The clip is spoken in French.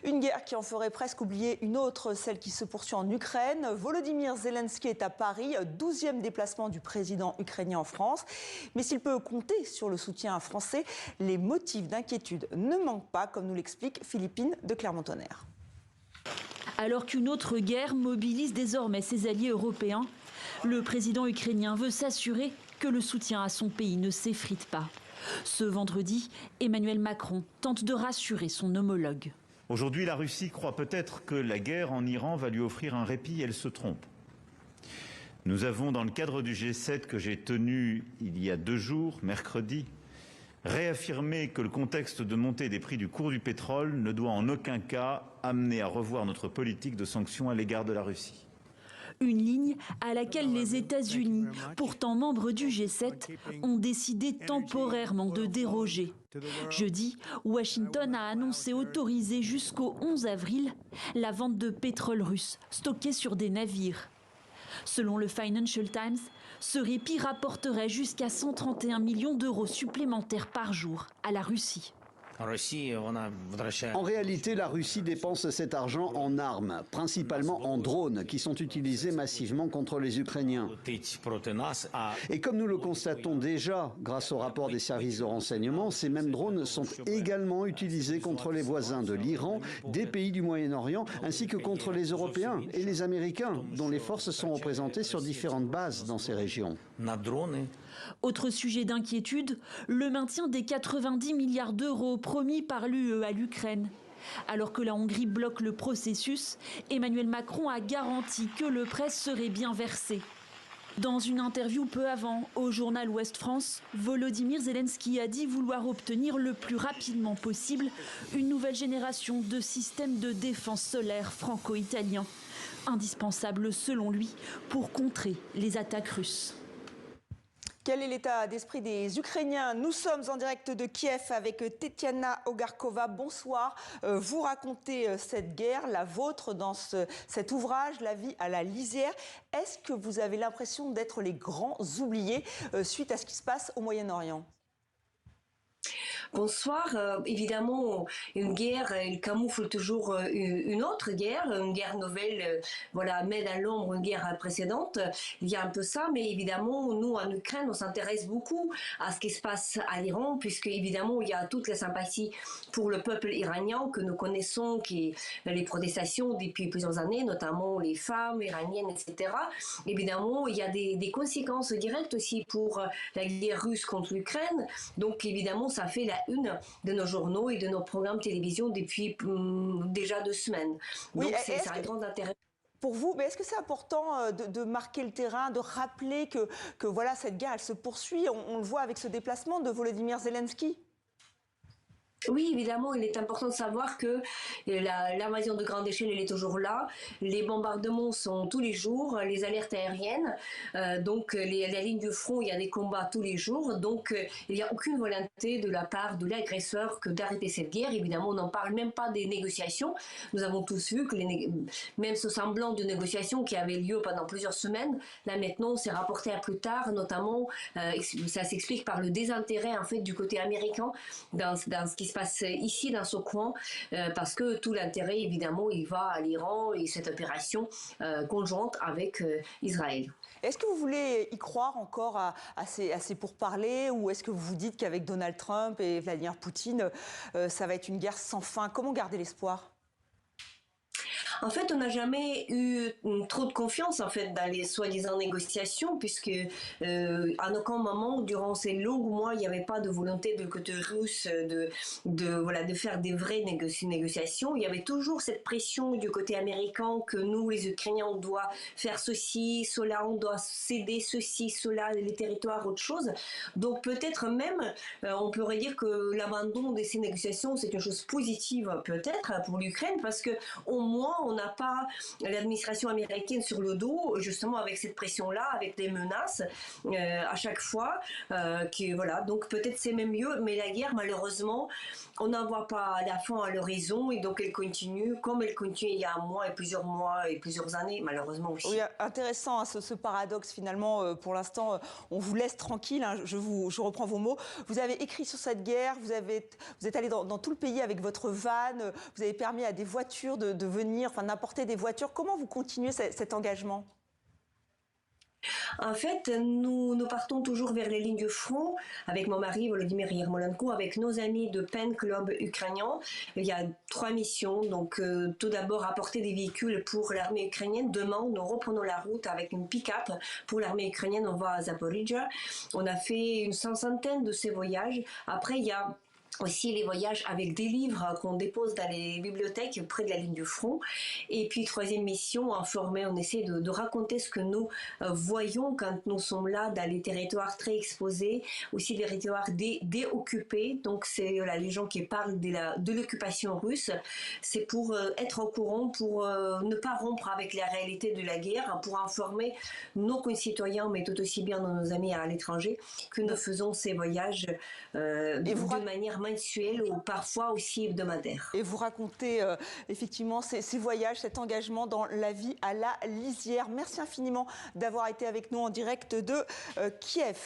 Une guerre qui en ferait presque oublier une autre, celle qui se poursuit en Ukraine. Volodymyr Zelensky est à Paris, 12e déplacement du président ukrainien en France. Mais s'il peut compter sur le soutien français, les motifs d'inquiétude ne manquent pas, comme nous l'explique Philippine de Clermont-Tonnerre. Alors qu'une autre guerre mobilise désormais ses alliés européens, le président ukrainien veut s'assurer que le soutien à son pays ne s'effrite pas. Ce vendredi, Emmanuel Macron tente de rassurer son homologue. Aujourd'hui, la Russie croit peut-être que la guerre en Iran va lui offrir un répit, elle se trompe. Nous avons, dans le cadre du G7 que j'ai tenu il y a 2 jours, mercredi, réaffirmé que le contexte de montée des prix du cours du pétrole ne doit en aucun cas amener à revoir notre politique de sanctions à l'égard de la Russie. Une ligne à laquelle les États-Unis, pourtant membres du G7, ont décidé temporairement de déroger. Jeudi, Washington a annoncé autoriser jusqu'au 11 avril la vente de pétrole russe stocké sur des navires. Selon le Financial Times, ce répit rapporterait jusqu'à 131 millions d'euros supplémentaires par jour à la Russie. En réalité, la Russie dépense cet argent en armes, principalement en drones, qui sont utilisés massivement contre les Ukrainiens. Et comme nous le constatons déjà, grâce au rapport des services de renseignement, ces mêmes drones sont également utilisés contre les voisins de l'Iran, des pays du Moyen-Orient, ainsi que contre les Européens et les Américains, dont les forces sont représentées sur différentes bases dans ces régions. Autre sujet d'inquiétude, le maintien des 90 milliards d'euros promis par l'UE à l'Ukraine. Alors que la Hongrie bloque le processus, Emmanuel Macron a garanti que le prêt serait bien versé. Dans une interview peu avant au journal Ouest France, Volodymyr Zelensky a dit vouloir obtenir le plus rapidement possible une nouvelle génération de systèmes de défense solaire franco-italiens, indispensable selon lui pour contrer les attaques russes. Quel est l'état d'esprit des Ukrainiens? Nous sommes en direct de Kiev avec Tetiana Ogarkova. Bonsoir. Vous racontez cette guerre, la vôtre, dans cet ouvrage, La vie à la lisière. Est-ce que vous avez l'impression d'être les grands oubliés suite à ce qui se passe au Moyen-Orient? Bonsoir. Évidemment, une guerre, elle camoufle toujours une autre guerre, une guerre nouvelle, voilà, met dans l'ombre une guerre précédente. Il y a un peu ça, mais évidemment, nous, en Ukraine, on s'intéresse beaucoup à ce qui se passe à l'Iran, puisque évidemment, il y a toute la sympathie pour le peuple iranien que nous connaissons, qui les protestations depuis plusieurs années, notamment les femmes iraniennes, etc. Évidemment, il y a des conséquences directes aussi pour la guerre russe contre l'Ukraine. Donc, évidemment, ça fait la une de nos journaux et de nos programmes télévision depuis déjà 2 semaines. Oui, donc c'est un grand intérêt. Pour vous, mais est-ce que c'est important de marquer le terrain, de rappeler que voilà, cette guerre, elle se poursuit? On le voit avec ce déplacement de Volodymyr Zelensky. Oui, évidemment, il est important de savoir que l'invasion de grande échelle, elle est toujours là. Les bombardements sont tous les jours, les alertes aériennes. Donc, la ligne du front, il y a des combats tous les jours. Donc, il n'y a aucune volonté de la part de l'agresseur que d'arrêter cette guerre. Évidemment, on n'en parle même pas des négociations. Nous avons tous vu que même ce semblant de négociations qui avait lieu pendant plusieurs semaines, là maintenant, c'est rapporté à plus tard. Notamment, ça s'explique par le désintérêt en fait du côté américain dans ce qui se passe ici dans ce coin, parce que tout l'intérêt évidemment il va à l'Iran et cette opération conjointe avec Israël. Est-ce que vous voulez y croire encore à ces pourparlers, ou est-ce que vous vous dites qu'avec Donald Trump et Vladimir Poutine, ça va être une guerre sans fin? Comment garder l'espoir? En fait, on n'a jamais eu trop de confiance en fait dans les soi-disant négociations, puisque à aucun moment durant ces longs mois, il n'y avait pas de volonté de côté russe de faire des vraies négociations. Il y avait toujours cette pression du côté américain que nous, les Ukrainiens, on doit faire ceci, cela, on doit céder ceci, cela, les territoires, autre chose. Donc peut-être même, on pourrait dire que l'abandon de ces négociations, c'est une chose positive peut-être pour l'Ukraine, parce que au moins on n'a pas l'administration américaine sur le dos, justement avec cette pression-là, avec des menaces à chaque fois. Voilà. Donc peut-être c'est même mieux, mais la guerre, malheureusement, on n'en voit pas la fin à l'horizon et donc elle continue comme elle continue il y a un mois et plusieurs années, malheureusement aussi. Oui, intéressant hein, ce paradoxe finalement. Pour l'instant, on vous laisse tranquille. Hein, je reprends vos mots. Vous avez écrit sur cette guerre, vous êtes allé dans tout le pays avec votre van, vous avez permis à des voitures de venir, enfin d'apporter des voitures. Comment vous continuez cet engagement ? En fait, nous partons toujours vers les lignes de front avec mon mari Volodymyr Yermolenko, avec nos amis de PEN Club ukrainien. Il y a 3 missions. Donc, tout d'abord, apporter des véhicules pour l'armée ukrainienne. Demain, nous reprenons la route avec une pick-up pour l'armée ukrainienne. On va à Zaporizhzhia. On a fait une cinquantaine de ces voyages. Après, il y a aussi les voyages avec des livres qu'on dépose dans les bibliothèques près de la ligne du front. Et puis, 3e mission, informer, on essaie de raconter ce que nous voyons quand nous sommes là dans les territoires très exposés, aussi des territoires déoccupés. Donc, c'est les gens qui parlent de l'occupation russe. C'est pour être au courant, pour ne pas rompre avec la réalité de la guerre, pour informer nos concitoyens, mais tout aussi bien nos amis à l'étranger, que nous faisons ces voyages de manière mensuelle ou parfois aussi hebdomadaire. Et vous racontez effectivement ces voyages, cet engagement dans la vie à la lisière. Merci infiniment d'avoir été avec nous en direct de Kiev.